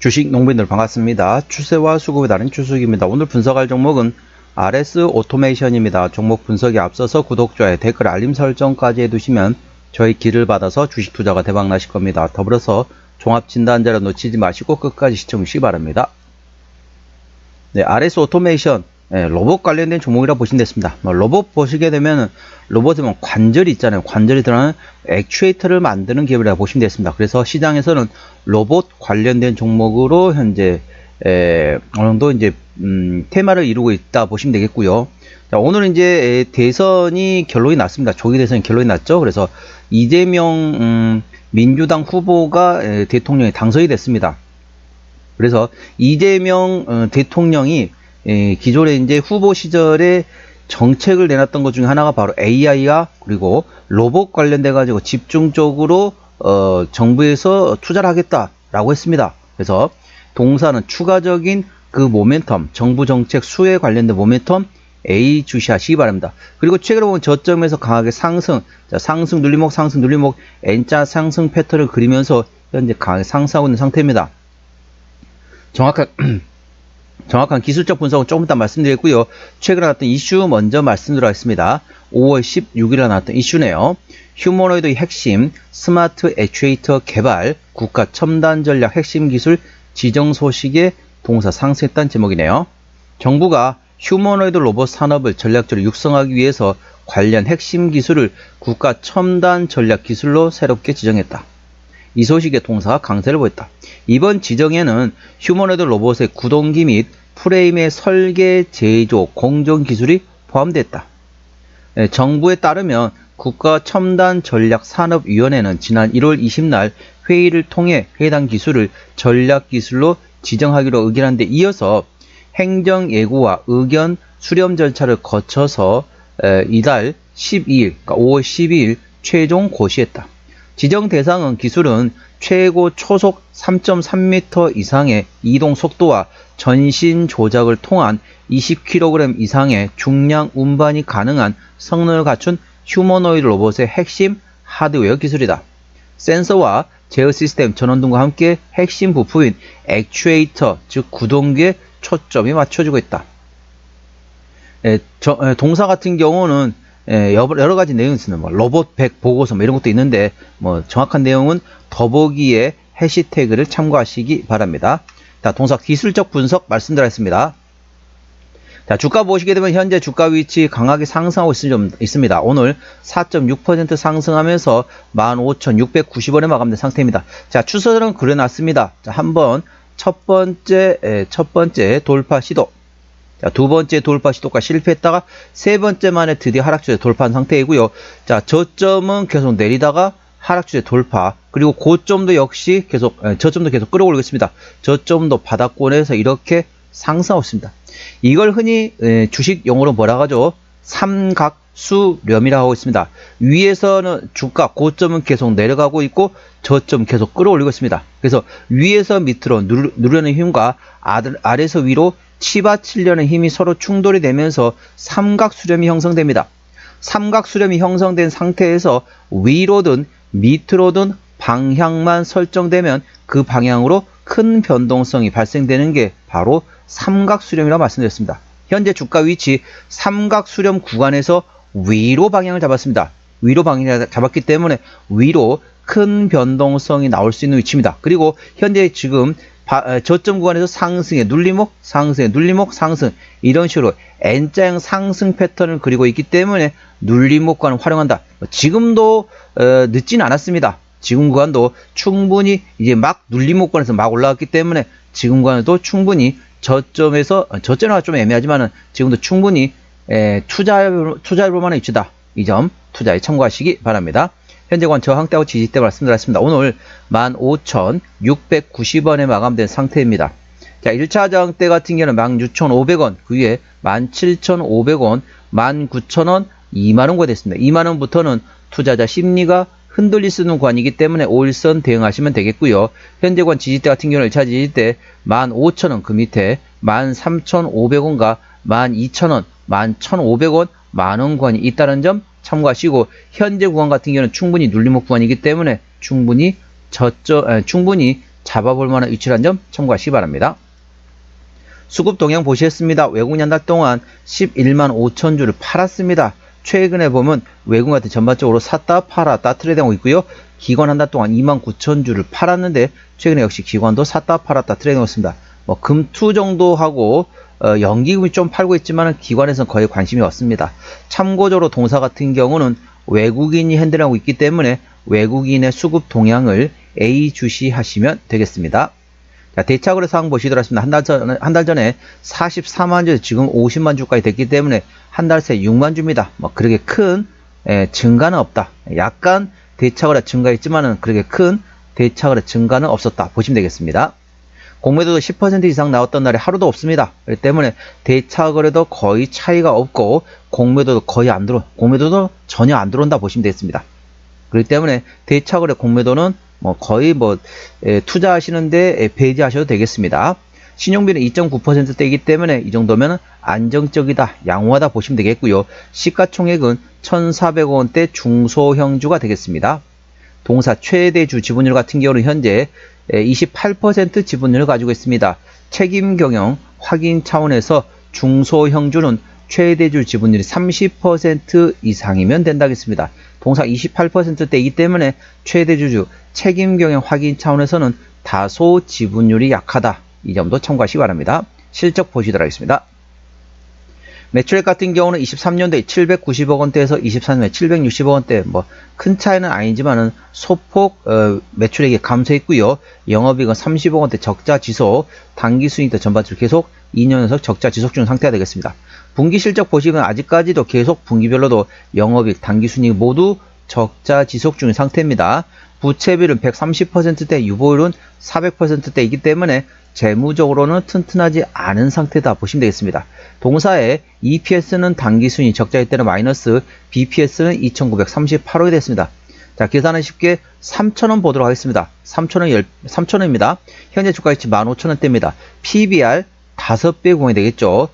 주식 농민들 반갑습니다. 추세와 수급에 따른 추수익입니다. 오늘 분석할 종목은 RS 오토메이션입니다. 종목 분석에 앞서서 구독, 좋아요, 댓글, 알림 설정까지 해두시면 저희 길을 받아서 주식 투자가 대박 나실 겁니다. 더불어서 종합 진단 자료 놓치지 마시고 끝까지 시청해 주시기 바랍니다. 네, RS 오토메이션 로봇 관련된 종목이라 보시면 됐습니다. 로봇 보시게 되면 로봇에 관절이 있잖아요. 관절이 들어가는 액추에이터를 만드는 기업이라고 보시면 됐습니다. 그래서 시장에서는 로봇 관련된 종목으로 현재 어느 정도 이제 테마를 이루고 있다 보시면 되겠고요. 자, 오늘은 이제 대선이 결론이 났습니다. 조기 대선이 결론이 났죠. 그래서 이재명 민주당 후보가 대통령에 당선이 됐습니다. 그래서 이재명 대통령이 기존에 이제 후보 시절에 정책을 내놨던 것 중에 하나가 바로 AI와 그리고 로봇 관련돼 가지고 집중적으로 정부에서 투자를 하겠다라고 했습니다. 그래서 동사는 추가적인 그 모멘텀, 정부 정책 수혜에 관련된 모멘텀 A 주시하시기 바랍니다. 그리고 최근에 보면 저점에서 강하게 상승, 자, 상승 눌림목, 상승 눌림목, N자 상승 패턴을 그리면서 현재 강하게 상승하고 있는 상태입니다. 정확한 기술적 분석은 조금 이따 말씀드리겠고요. 최근에 나왔던 이슈 먼저 말씀드리겠습니다. 5월 16일에 나왔던 이슈네요. 휴머노이드의 핵심, 스마트 액추에이터 개발, 국가 첨단 전략 핵심 기술 지정 소식에 동사 상승했다는 제목이네요. 정부가 휴머노이드 로봇 산업을 전략적으로 육성하기 위해서 관련 핵심 기술을 국가 첨단 전략 기술로 새롭게 지정했다. 이 소식의 동사가 강세를 보였다. 이번 지정에는 휴머노이드 로봇의 구동기 및 프레임의 설계, 제조, 공정 기술이 포함됐다. 정부에 따르면 국가첨단전략산업위원회는 지난 1월 20날 회의를 통해 해당 기술을 전략기술로 지정하기로 의결한 데 이어서 행정예고와 의견 수렴 절차를 거쳐서 이달 12일, 그러니까 5월 12일 최종 고시했다. 지정 대상은 기술은 최고 초속 3.3m 이상의 이동 속도와 전신 조작을 통한 20kg 이상의 중량 운반이 가능한 성능을 갖춘 휴머노이드 로봇의 핵심 하드웨어 기술이다. 센서와 제어 시스템 전원 등과 함께 핵심 부품인 액추에이터, 즉 구동기에 초점이 맞춰지고 있다. 동사 같은 경우는 여러 가지 내용이 있습니다. 로봇 100 보고서 이런 것도 있는데 정확한 내용은 더보기에 해시태그를 참고하시기 바랍니다. 자, 동사 기술적 분석 말씀드리겠습니다. 자, 주가 보시게 되면 현재 주가 위치 강하게 상승하고 있습니다. 오늘 4.6% 상승하면서 15,690원에 마감된 상태입니다. 자, 추세는 그려놨습니다. 자, 한번 첫 번째 돌파 시도. 자, 두 번째 돌파 시도가 실패했다가 세 번째 만에 드디어 하락주에 돌파한 상태이고요. 자, 저점은 계속 내리다가 하락주에 돌파, 그리고 고점도 역시 저점도 계속 끌어올리고 있습니다. 저점도 바닥권에서 이렇게 상승하고 있습니다. 이걸 흔히 주식 용어로 뭐라고 하죠? 삼각수렴이라고 하고 있습니다. 위에서는 주가 고점은 계속 내려가고 있고 저점 계속 끌어올리고 있습니다. 그래서 위에서 밑으로 누르는 힘과 아래에서 위로 치받치려는 힘이 서로 충돌이 되면서 삼각수렴이 형성됩니다. 삼각수렴이 형성된 상태에서 위로든 밑으로든 방향만 설정되면 그 방향으로 큰 변동성이 발생되는 게 바로 삼각수렴이라고 말씀드렸습니다. 현재 주가 위치 삼각수렴 구간에서 위로 방향을 잡았습니다. 위로 방향을 잡았기 때문에 위로 큰 변동성이 나올 수 있는 위치입니다. 그리고 현재 지금 저점 구간에서 상승의 눌림목, 상승의 눌림목, 상승, 이런 식으로 N자형 상승 패턴을 그리고 있기 때문에 눌림목 구간을 활용한다. 지금도 늦진 않았습니다. 지금 구간도 충분히 이제 막 눌림목 구간에서 막 올라왔기 때문에 지금 구간에도 충분히 저점은 좀 애매하지만은 지금도 충분히 투자해볼 만한 위치다. 이 점 투자에 참고하시기 바랍니다. 현재 관 저항대하고 지지대 말씀드렸습니다. 오늘 15,690원에 마감된 상태입니다. 자, 1차 저항대 같은 경우는 16,500원, 그 위에 17,500원, 19,000원, 2만원가 됐습니다. 2만원부터는 투자자 심리가 흔들릴 수 있는 구간이기 때문에 5일선 대응하시면 되겠고요. 현재 관 지지대 같은 경우는 1차 지지대 15,000원, 그 밑에 13,500원과 12,000원, 11,500원, 만원 구간이 있다는 점 참고하시고, 현재 구간 같은 경우는 충분히 눌림목 구간이기 때문에 충분히 잡아볼 만한 위치란 점 참고하시기 바랍니다. 수급 동향 보시겠습니다. 외국인 한 달 동안 11만 5천 주를 팔았습니다. 최근에 보면 외국인 같은 전반적으로 샀다 팔았다 트레이딩하고 있고요. 기관 한 달 동안 2만 9천 주를 팔았는데 최근에 역시 기관도 샀다 팔았다 트레이딩하고 있습니다. 뭐 금투 정도 하고 연기금이 좀 팔고 있지만 기관에서는 거의 관심이 없습니다. 참고적으로 동사 같은 경우는 외국인이 핸들하고 있기 때문에 외국인의 수급 동향을 예의주시하시면 되겠습니다. 자, 대차거래 상황 보시도록 하겠습니다. 한 달 전에 44만 주, 지금 50만 주까지 됐기 때문에 한 달 새 6만 주입니다. 뭐 그렇게 큰 증가는 없다. 약간 대차거래 증가했지만은 그렇게 큰 대차거래 증가는 없었다 보시면 되겠습니다. 공매도도 10% 이상 나왔던 날이 하루도 없습니다. 그렇기 때문에 대차거래도 거의 차이가 없고 공매도도 공매도도 전혀 안 들어온다 보시면 되겠습니다. 그렇기 때문에 대차거래 공매도는 뭐 거의 투자하시는데 배제하셔도 되겠습니다. 신용비는 2.9%대이기 때문에 이 정도면 안정적이다, 양호하다 보시면 되겠고요. 시가총액은 1,400원대 중소형주가 되겠습니다. 동사 최대주 지분율 같은 경우는 현재 28% 지분율을 가지고 있습니다. 책임 경영 확인 차원에서 중소형주는 최대주 지분율이 30% 이상이면 된다겠습니다. 동사 28%대이기 때문에 최대주주 책임 경영 확인 차원에서는 다소 지분율이 약하다. 이 점도 참고하시기 바랍니다. 실적 보시도록 하겠습니다. 매출액 같은 경우는 23년도에 790억 원대에서 24년도에 760억 원대, 뭐 큰 차이는 아니지만은 소폭 매출액이 감소했고요. 영업이익은 30억 원대 적자 지속, 당기순이익도 전반적으로 계속 2년 연속 적자 지속 중 상태가 되겠습니다. 분기 실적 보시면 아직까지도 계속 분기별로도 영업이익, 당기순이익 모두 적자 지속 중인 상태입니다. 부채비율은 130%대, 유보율은 400%대이기 때문에 재무적으로는 튼튼하지 않은 상태다 보시면 되겠습니다. 동사의 EPS는 당기순이 적자일 때는 마이너스, BPS는 2938원이 됐습니다. 자, 계산은 쉽게 3,000원 보도록 하겠습니다. 3,000원입니다. 현재 주가위치 15,000원대입니다. PBR 5배 공이 되겠죠.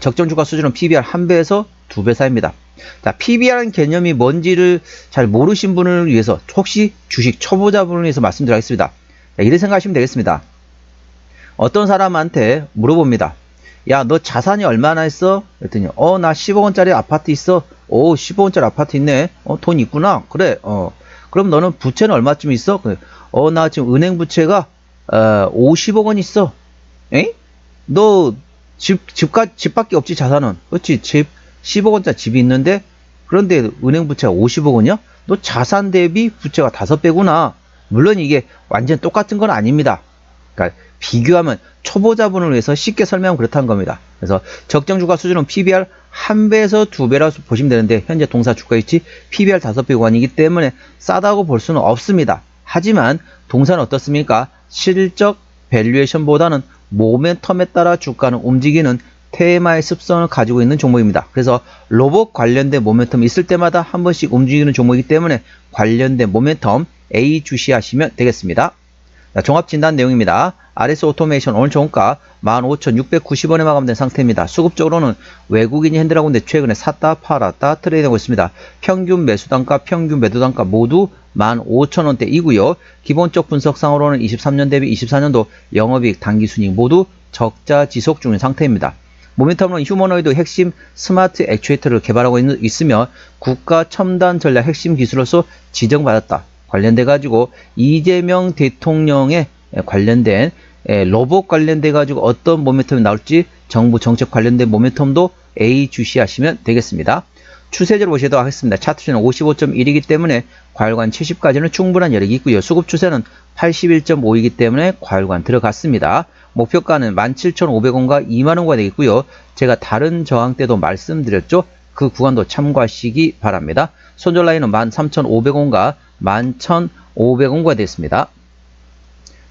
적정 주가 수준은 PBR 1배에서 2배 사이입니다. 자, PBR은 개념이 뭔지를 잘 모르신 분을 위해서 혹시 주식 초보자분을 위해서 말씀드리겠습니다. 자, 이렇게 생각하시면 되겠습니다. 어떤 사람한테 물어봅니다. 야, 너 자산이 얼마나 있어? 그랬더니 나 10억원짜리 아파트 있어. 10억원짜리 아파트 있네. 돈 있구나. 그래. 그럼 너는 부채는 얼마쯤 있어? 그래. 나 지금 은행 부채가 50억원 있어. 에? 너 집밖에 없지 자산은. 그렇지. 10억원짜리 집이 있는데 그런데 은행 부채가 50억원이야? 너 자산 대비 부채가 5배구나. 물론 이게 완전 똑같은 건 아닙니다. 그러니까 비교하면 초보자분을 위해서 쉽게 설명하면 그렇다는 겁니다. 그래서 적정 주가 수준은 PBR 1배에서 2배라고 보시면 되는데 현재 동사 주가위치 PBR 5배 구간이기 때문에 싸다고 볼 수는 없습니다. 하지만 동사는 어떻습니까? 실적 밸류에이션보다는 모멘텀에 따라 주가는 움직이는 테마의 습성을 가지고 있는 종목입니다. 그래서 로봇 관련된 모멘텀이 있을 때마다 한 번씩 움직이는 종목이기 때문에 관련된 모멘텀 A 주시하시면 되겠습니다. 자, 종합진단 내용입니다. RS 오토메이션 오늘 종가 15,690원에 마감된 상태입니다. 수급적으로는 외국인이 핸들하고 있는데 최근에 샀다 팔았다 트레이드하고 있습니다. 평균 매수단가, 평균 매도단가 모두 15,000원대이고요. 기본적 분석상으로는 23년 대비 24년도 영업이익, 당기순이익 모두 적자 지속 중인 상태입니다. 모멘텀은 휴머노이드 핵심 스마트 액추에이터를 개발하고 있으며 국가 첨단 전략 핵심 기술로서 지정받았다. 관련돼 가지고 이재명 대통령에 관련된 로봇 관련돼 가지고 어떤 모멘텀이 나올지 정부 정책 관련된 모멘텀도 A 주시하시면 되겠습니다. 추세적으로 보시도록 하겠습니다. 차트는 55.1이기 때문에 과열관 70까지는 충분한 여력이 있고요. 수급 추세는 81.5이기 때문에 과열관 들어갔습니다. 목표가는 17,500원과 2만원과 되겠고요. 제가 다른 저항 때도 말씀드렸죠. 그 구간도 참고하시기 바랍니다. 손절 라인은 13,500원과 11,500원과 됐습니다.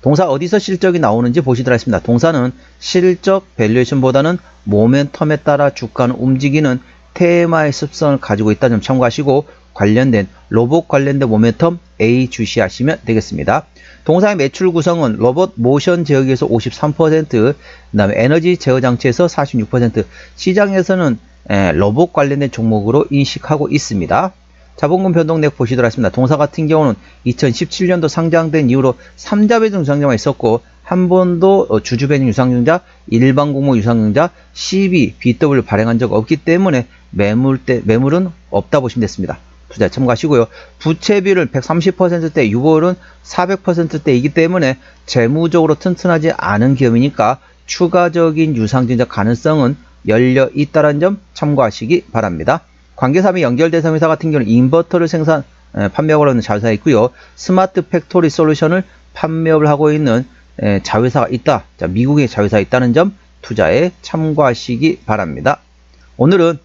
동사 어디서 실적이 나오는지 보시도록 하겠습니다. 동사는 실적 밸류에이션보다는 모멘텀에 따라 주가는 움직이는 테마의 습성을 가지고 있다는 점 참고하시고 관련된 로봇 관련된 모멘텀 A 주시하시면 되겠습니다. 동사의 매출 구성은 로봇 모션 제어기에서 53%, 그 다음에 에너지 제어 장치에서 46%, 시장에서는 로봇 관련된 종목으로 인식하고 있습니다. 자본금 변동액 보시도록 하겠습니다. 동사 같은 경우는 2017년도 상장된 이후로 3자 배정 유상증자만 있었고 한 번도 주주 배정 유상증자, 일반 공모 유상증자, CB, BW 발행한 적 없기 때문에 매물은 없다 보시면 됐습니다. 투자에 참고하시고요. 부채비율 130%대, 유보율은 400%대이기 때문에 재무적으로 튼튼하지 않은 기업이니까 추가적인 유상증자 가능성은 열려 있다는 점 참고하시기 바랍니다. 관계사 및 연결대상 회사 같은 경우는 인버터를 판매하고 있는 자회사가 있고요. 스마트 팩토리 솔루션을 판매업을 하고 있는 자회사가 있다. 자, 미국의 자회사가 있다는 점 투자에 참고하시기 바랍니다. 오늘은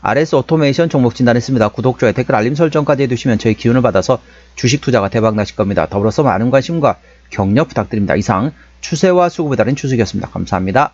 RS 오토메이션 종목 진단했습니다. 구독, 좋아요, 댓글, 알림 설정까지 해두시면 저희 기운을 받아서 주식 투자가 대박 나실 겁니다. 더불어서 많은 관심과 격려 부탁드립니다. 이상 추세와 수급에 따른 추석이었습니다. 감사합니다.